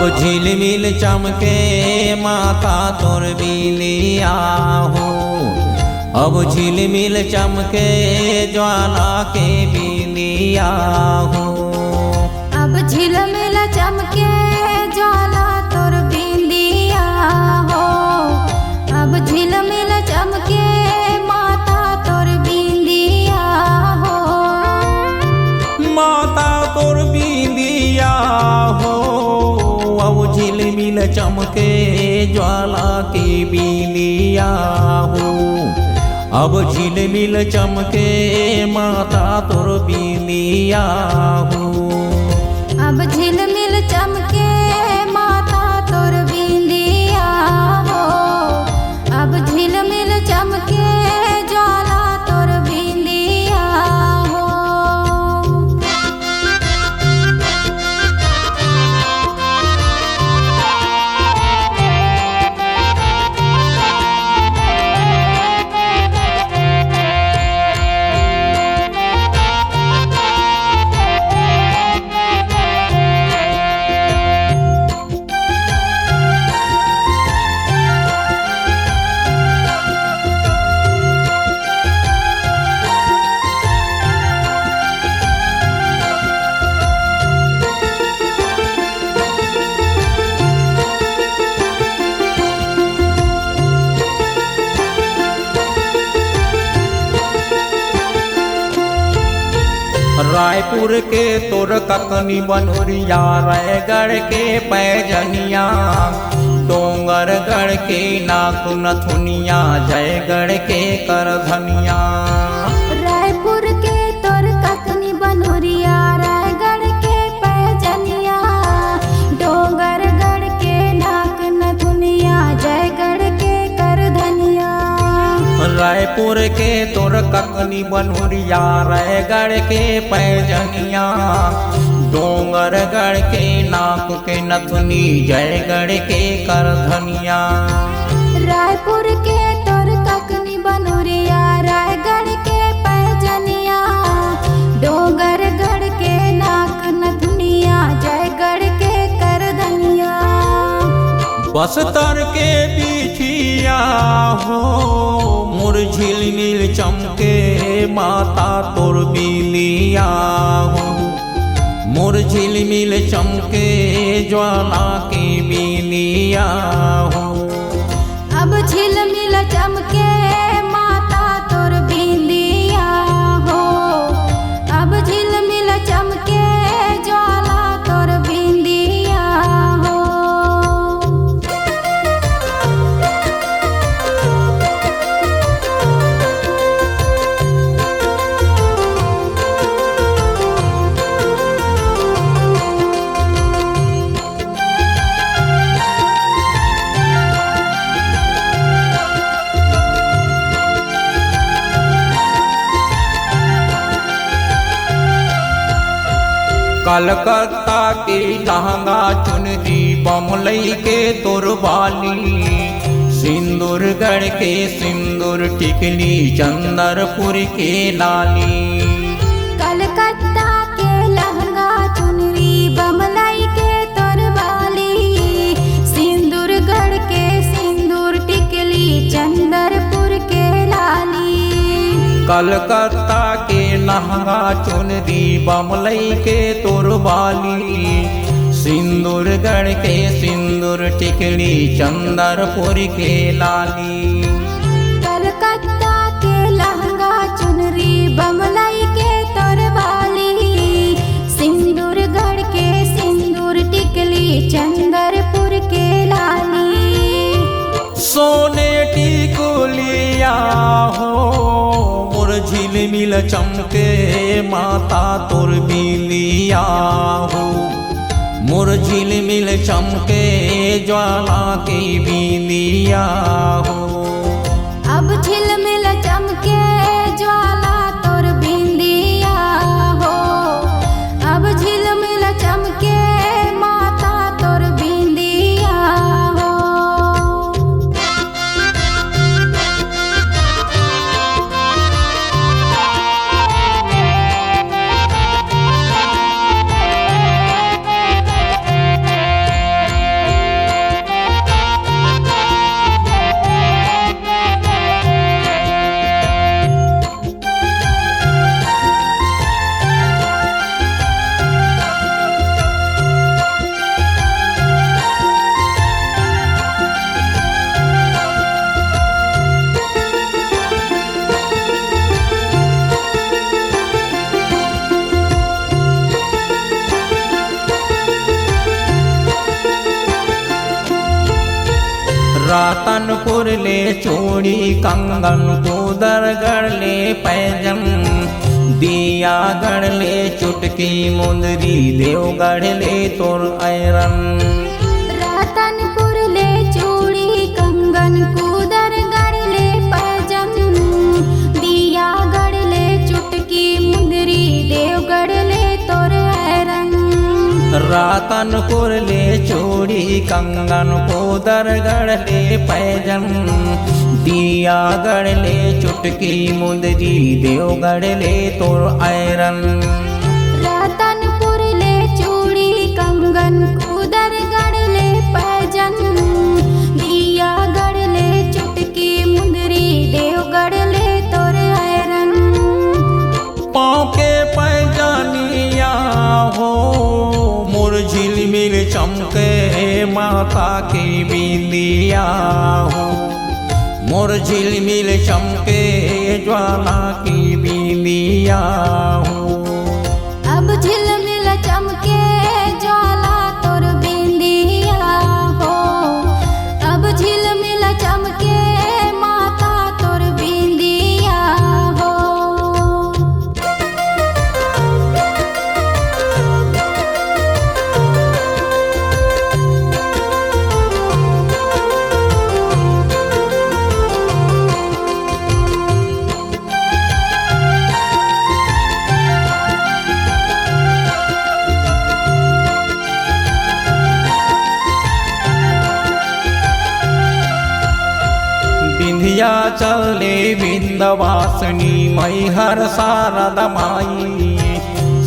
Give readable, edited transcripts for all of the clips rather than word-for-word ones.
झिलमिल चमके माता तोर बिलिया हो। अब झिलमिल चमके ज्वाला के बिलिया हो। अब झिलमिल चमके ज्वाला तोर बिलिया हो। अब झिलमिल चमके माता तोर बिलिया हो। माता तोर बिलिया हो। अब झिलमिल चमके ज्वाला के बिलिया हो। अब झिलमिल चमके माता तोर बिलिया हो। अब झिलमिल चमके माता तोर बिलिया हो। अब झिलमिल चमके ज्वाला तोर बिलिया हो। रायपुर के तोर ककनी बनोरिया, रायगढ़ के पैजनिया, डोंगरगढ़ के नाक नथुनिया, जयगढ़ के करधनिया। रायपुर के तोर ककनी बनोरिया, रायगढ़ के पैजनिया, डोंगरगढ़ के नाक नथुनिया, जयगढ़ के करधनिया। रायपुर के तोर ककनी बनोरिया, रायगढ़ के पैजनिया, डोंगरगढ़ के नाक के नथुनी, जयगढ़ के करधनिया। रायपुर के तोर ककनी बनोरिया, रायगढ़ के पैजनिया, डोंगरगढ़ के नाक नथुनिया, जयगढ़ के करधनिया। बस्तर के बिछिया हो, मोर झिलमिल चमके माता तोर बिलिया हो। मोर झिलमिल चमके ज्वाला के बिलिया हो। अब झिलमिल चमके माता तोर बिलिया हो। अब झिलमिल चमके ज्वाला तोर बिलिया हो। कलकत्ता के लहंगा चुनरी, बमलई के तोर बाली, सिंदूरगढ़ के सिंदूर टिकली, चंदरपुर के लाली। कलकत्ता के लहंगा चुनरी, बमलई के तोर बाली, सिंदूरगढ़ के सिंदूर टिकली, चंदरपुर के लाली। कलकत्ता के लहंगा चुनरी, बमलई के तोर बाली, सिंदूरगढ़ के सिंदूर टिकली, चंदरपुर के लाली। कलकत्ता के लहंगा चुनरी, बमलई के तोर बाली, सिंदूरगढ़ के सिंदूर टिकली, चंदरपुर के लाली। सोने टिकुलिया हो, मोर झिलमिल चमके माता तोर बिलिया हो। मोर झिलमिल चमके ज्वाला के बिलिया हो। अब झिलमिल चमके ज्वाला तोर बिलिया हो। अब झिलमिल चमके माता तोर बिलिया हो। चूड़ी कंगन तोदर गढ़ ले पैजन दिया गढ़ ले चुटकी मुंदरी देव गढ़ ले तोर ऐरन रतनपुर ले चूड़ी कंगन कूदर गढ़ ले पैजन दिया गढ़ ले चुटकी मुंदरी देव गढ़ ले तोर ऐरन रतनपुर ले चूड़ी कंगन कूदर गढ़ ले पैजन दिया गढ़ ले चुटकी मुंदरी देव गढ़ ले तोर ऐरन रतनपुर ले चूड़ी कंगन कूदर गढ़ ले पैजन दिया गढ़ ले चुटकी मुंदरी देव गढ़ ले तोर ऐरन पाँव के पैजानिया हो मोर झिलमिल चमके माता की बिंदिया हो मोर झिलमिल चमके ज्वाला की बिंदिया हो अब झिलमिल चमके ज्वाला तोर बिंदिया हो अब झिलमिल चमके माता तोर बिंदिया हो विंध्या चले विंध्यवासिनी मैहर शारदा माई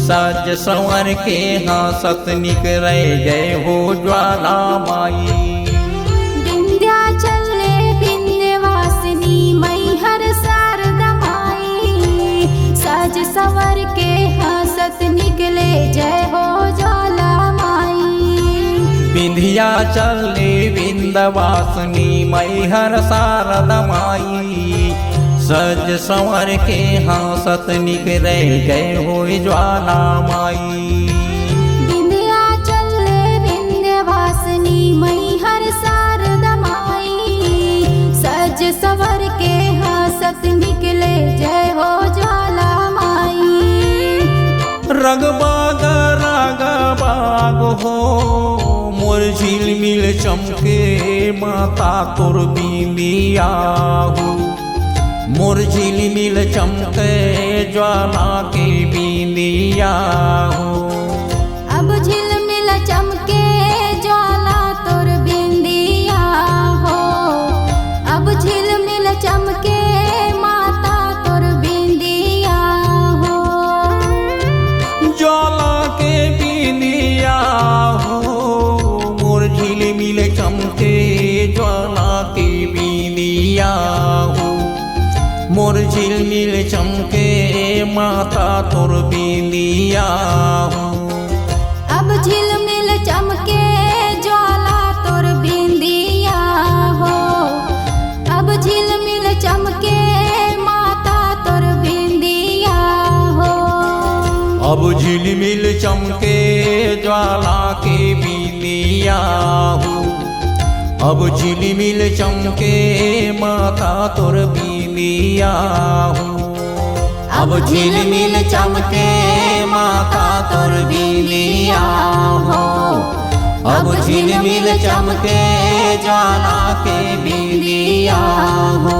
सज संवर के हंसत निकरे जय हो ज्वाला माई विंध्याचल ले विंध्यवासिनी मैहर शारदा माई सज संवर के हंसत निकले जय हो ज्वाला माई विंध्या चले विंध्यवासिनी मैहर शारदा माई सज संवर के हंसत निकरे जय हो ज्वाला माई विंध्याचल ले विंध्यवासिनी मैहर शारदा माई सज संवर के हंसत निकले जय हो ज्वाला माई रगबाग रगबाग हो मोर झिलमिल चमके माता तोर बिंदिया हो मोर झिलमिल चमके ज्वाला की बिंदिया हो अब झिलमिल चमके ज्वाला तोर बिंदिया हो अब झिलमिल चमके माता तोर बिंदिया हो ज्वाला के बिंदिया हो मोर झिलमिल चमके ज्वाला की बिंदिया हो मोर झिलमिल चमके माता तोर बिंदिया हो अब झिलमिल चमके ज्वाला तोर बिंदिया हो अब झिलमिल चमके माता तोर बिंदिया हो अब झिलमिल चमके ज्वाला के बिंदिया हो अब झिलमिल चमके माता तोर बिंदिया हो अब झिलमिल चमके माता तोर बिंदिया हो अब झिलमिल चमके ज्वाला के बिंदिया हो।